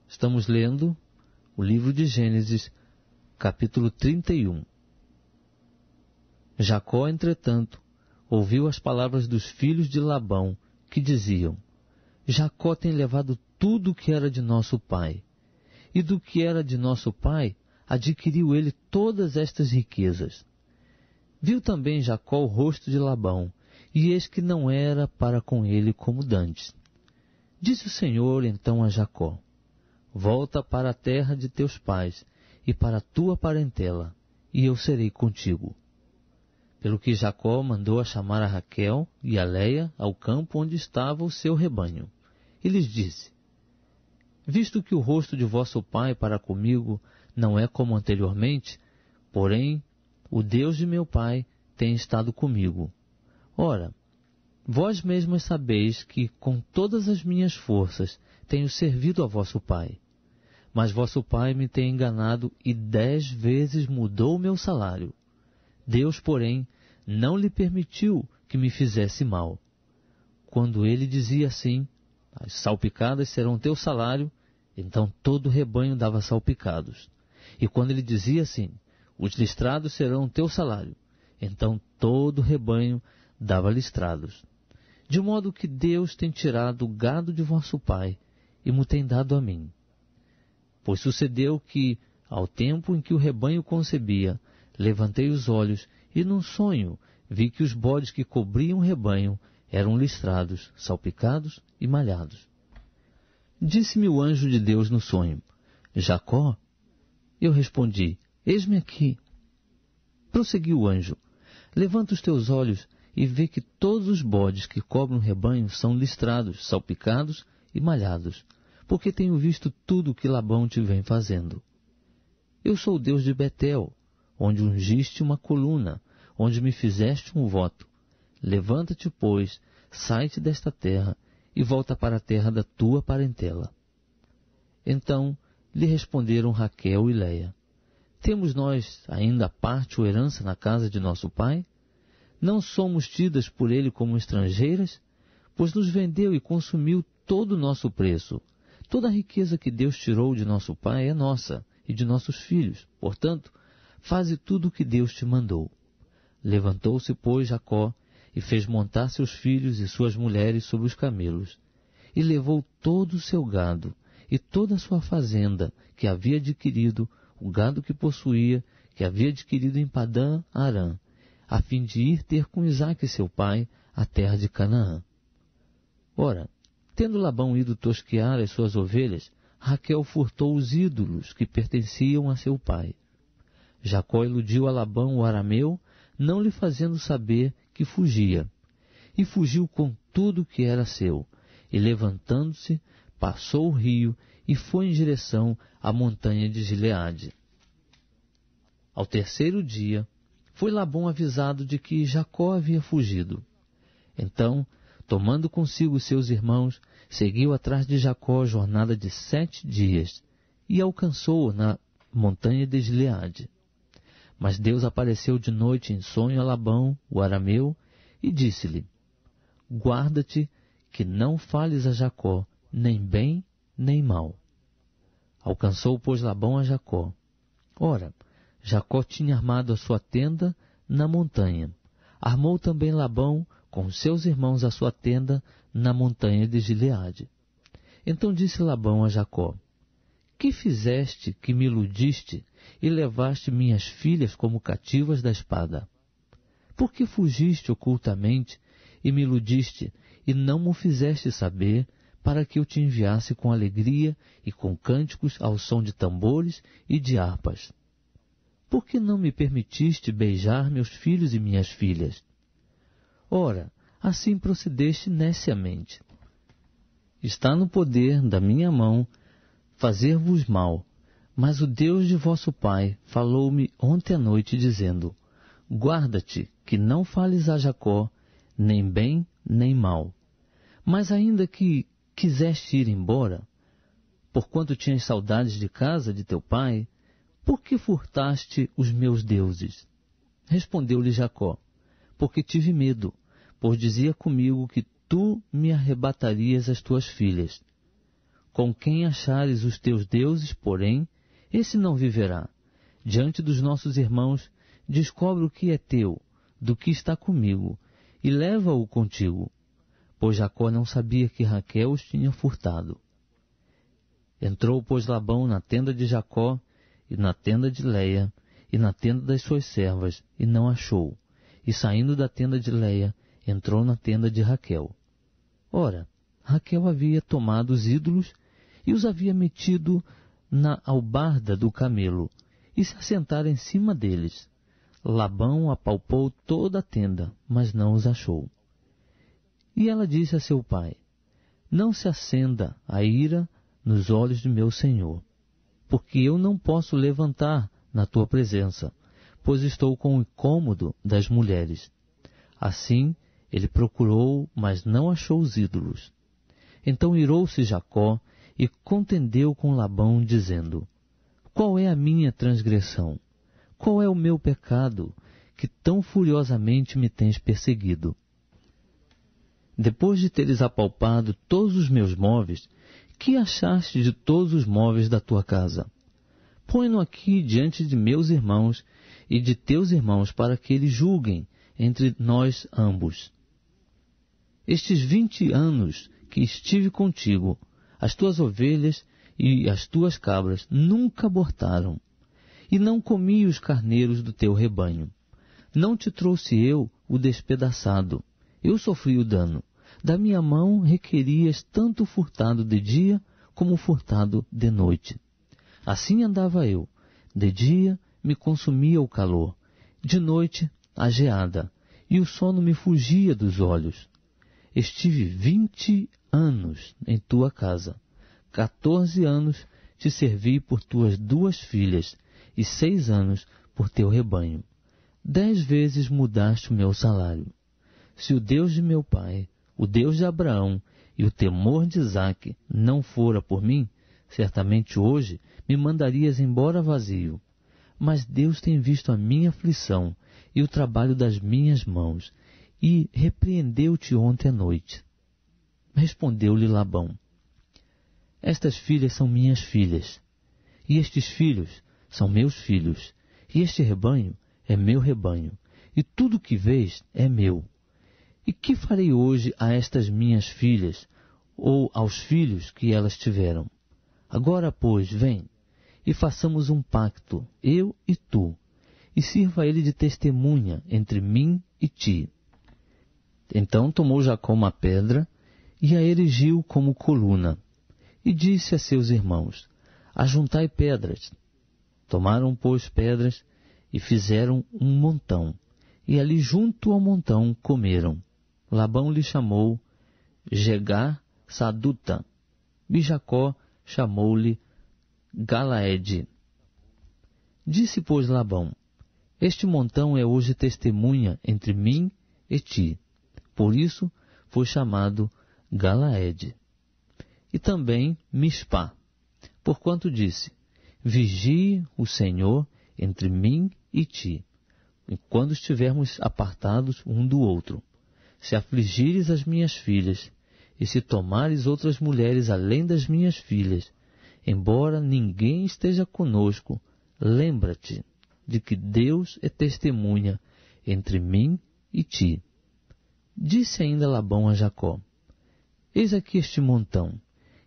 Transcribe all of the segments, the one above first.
Estamos lendo o livro de Gênesis, capítulo 31. Jacó, entretanto, ouviu as palavras dos filhos de Labão, que diziam: Jacó tem levado tudo o que era de nosso pai, e do que era de nosso pai adquiriu ele todas estas riquezas. Viu também Jacó o rosto de Labão, e eis que não era para com ele como dantes. Disse o Senhor então a Jacó: Volta para a terra de teus pais e para a tua parentela, e eu serei contigo. Pelo que Jacó mandou a chamar a Raquel e a Léia ao campo onde estava o seu rebanho, e lhes disse: Visto que o rosto de vosso pai para comigo não é como anteriormente, porém o Deus de meu pai tem estado comigo. Ora, vós mesmos sabeis que com todas as minhas forças tenho servido a vosso pai. Mas vosso pai me tem enganado e 10 vezes mudou o meu salário. Deus, porém, não lhe permitiu que me fizesse mal. Quando ele dizia assim: As salpicadas serão teu salário, então todo o rebanho dava salpicados. E quando ele dizia assim: Os listrados serão teu salário, então todo o rebanho dava listrados. De modo que Deus tem tirado o gado de vosso pai e mo tem dado a mim. Pois sucedeu que, ao tempo em que o rebanho concebia, levantei os olhos e num sonho vi que os bodes que cobriam o rebanho eram listrados, salpicados e malhados. Disse-me o anjo de Deus no sonho: Jacó? Eu respondi: Eis-me aqui. Prosseguiu o anjo: Levanta os teus olhos e vê que todos os bodes que cobrem o rebanho são listrados, salpicados e malhados, porque tenho visto tudo o que Labão te vem fazendo. Eu sou o Deus de Betel, onde ungiste uma coluna, onde me fizeste um voto. Levanta-te, pois, sai-te desta terra e volta para a terra da tua parentela. Então lhe responderam Raquel e Léia: Temos nós ainda parte ou herança na casa de nosso pai? Não somos tidas por ele como estrangeiras? Pois nos vendeu e consumiu todo o nosso preço. Toda a riqueza que Deus tirou de nosso pai é nossa e de nossos filhos. Portanto, faze tudo o que Deus te mandou. Levantou-se, pois, Jacó e fez montar seus filhos e suas mulheres sobre os camelos, e levou todo o seu gado e toda a sua fazenda que havia adquirido, o gado que possuía, que havia adquirido em Padã Arã, a fim de ir ter com Isaque seu pai a terra de Canaã. Ora, tendo Labão ido tosquear as suas ovelhas, Raquel furtou os ídolos que pertenciam a seu pai. Jacó iludiu a Labão o arameu, não lhe fazendo saber que fugia. E fugiu com tudo o que era seu, e levantando-se, passou o rio e foi em direção à montanha de Gileade. Ao terceiro dia, foi Labão avisado de que Jacó havia fugido. Então, tomando consigo seus irmãos, seguiu atrás de Jacó jornada de 7 dias, e alcançou-o na montanha de Gileade. Mas Deus apareceu de noite em sonho a Labão, o arameu, e disse-lhe: Guarda-te que não fales a Jacó, nem bem, nem mal. Alcançou, pois, Labão a Jacó. Ora, Jacó tinha armado a sua tenda na montanha. Armou também Labão com seus irmãos a sua tenda na montanha de Gileade. Então disse Labão a Jacó: Que fizeste que me iludiste e levaste minhas filhas como cativas da espada? Por que fugiste ocultamente e me iludiste e não me fizeste saber, para que eu te enviasse com alegria e com cânticos ao som de tambores e de harpas? Por que não me permitiste beijar meus filhos e minhas filhas? Ora, assim procedeste neciamente. Está no poder da minha mão fazer-vos mal, mas o Deus de vosso pai falou-me ontem à noite, dizendo: Guarda-te, que não fales a Jacó, nem bem, nem mal. Mas ainda que quiseste ir embora, porquanto tinhas saudades de casa de teu pai, por que furtaste os meus deuses? Respondeu-lhe Jacó: Porque tive medo, pois dizia comigo que tu me arrebatarias as tuas filhas. Com quem achares os teus deuses, porém, esse não viverá. Diante dos nossos irmãos, descobre o que é teu, do que está comigo, e leva-o contigo. Pois Jacó não sabia que Raquel os tinha furtado. Entrou, pois, Labão na tenda de Jacó, e na tenda de Leia, e na tenda das suas servas, e não achou. E saindo da tenda de Leia, entrou na tenda de Raquel. Ora, Raquel havia tomado os ídolos e os havia metido na albarda do camelo, e se assentara em cima deles. Labão apalpou toda a tenda, mas não os achou. E ela disse a seu pai: Não se acenda a ira nos olhos de meu senhor, porque eu não posso levantar na tua presença, pois estou com o incômodo das mulheres. Assim ele procurou, mas não achou os ídolos. Então irou-se Jacó e contendeu com Labão, dizendo: Qual é a minha transgressão? Qual é o meu pecado, que tão furiosamente me tens perseguido? Depois de teres apalpado todos os meus móveis, que achaste de todos os móveis da tua casa? Põe-no aqui diante de meus irmãos e de teus irmãos, para que eles julguem entre nós ambos. Estes 20 anos que estive contigo, as tuas ovelhas e as tuas cabras nunca abortaram, e não comi os carneiros do teu rebanho. Não te trouxe eu o despedaçado, eu sofri o dano. Da minha mão requerias tanto furtado de dia como furtado de noite. Assim andava eu. De dia me consumia o calor, de noite a geada, e o sono me fugia dos olhos. Estive 20 anos em tua casa. 14 anos te servi por tuas 2 filhas, e 6 anos por teu rebanho. 10 vezes mudaste o meu salário. Se o Deus de meu pai, o Deus de Abraão e o temor de Isaque não fora por mim, certamente hoje me mandarias embora vazio. Mas Deus tem visto a minha aflição e o trabalho das minhas mãos, e repreendeu-te ontem à noite. Respondeu-lhe Labão: Estas filhas são minhas filhas, e estes filhos são meus filhos, e este rebanho é meu rebanho, e tudo o que vês é meu. E que farei hoje a estas minhas filhas, ou aos filhos que elas tiveram? Agora, pois, vem, e façamos um pacto, eu e tu, e sirva ele de testemunha entre mim e ti. Então tomou Jacó uma pedra e a erigiu como coluna, e disse a seus irmãos: Ajuntai pedras. Tomaram, pois, pedras e fizeram um montão, e ali junto ao montão comeram. Labão lhe chamou Jegar Saduta, e Jacó chamou-lhe Galaede. Disse, pois, Labão: Este montão é hoje testemunha entre mim e ti. Por isso foi chamado Galaede. E também Mispá, porquanto disse: Vigie o Senhor entre mim e ti, quando estivermos apartados um do outro. Se afligires as minhas filhas, e se tomares outras mulheres além das minhas filhas, embora ninguém esteja conosco, lembra-te de que Deus é testemunha entre mim e ti. Disse ainda Labão a Jacó: Eis aqui este montão,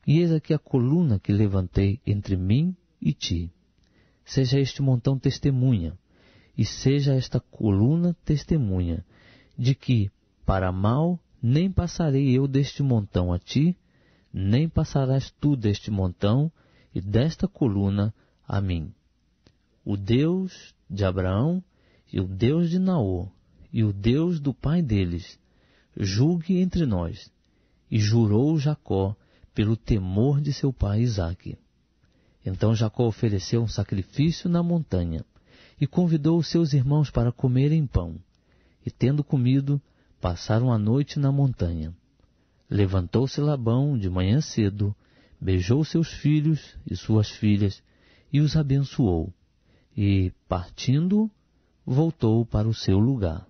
e eis aqui a coluna que levantei entre mim e ti. Seja este montão testemunha, e seja esta coluna testemunha, de que, para mal, nem passarei eu deste montão a ti, nem passarás tu deste montão e desta coluna a mim. O Deus de Abraão e o Deus de Naor e o Deus do pai deles, julgue entre nós. E jurou Jacó pelo temor de seu pai Isaque. Então Jacó ofereceu um sacrifício na montanha e convidou os seus irmãos para comerem pão. E tendo comido, passaram a noite na montanha. Levantou-se Labão de manhã cedo, beijou seus filhos e suas filhas e os abençoou. E, partindo, voltou para o seu lugar.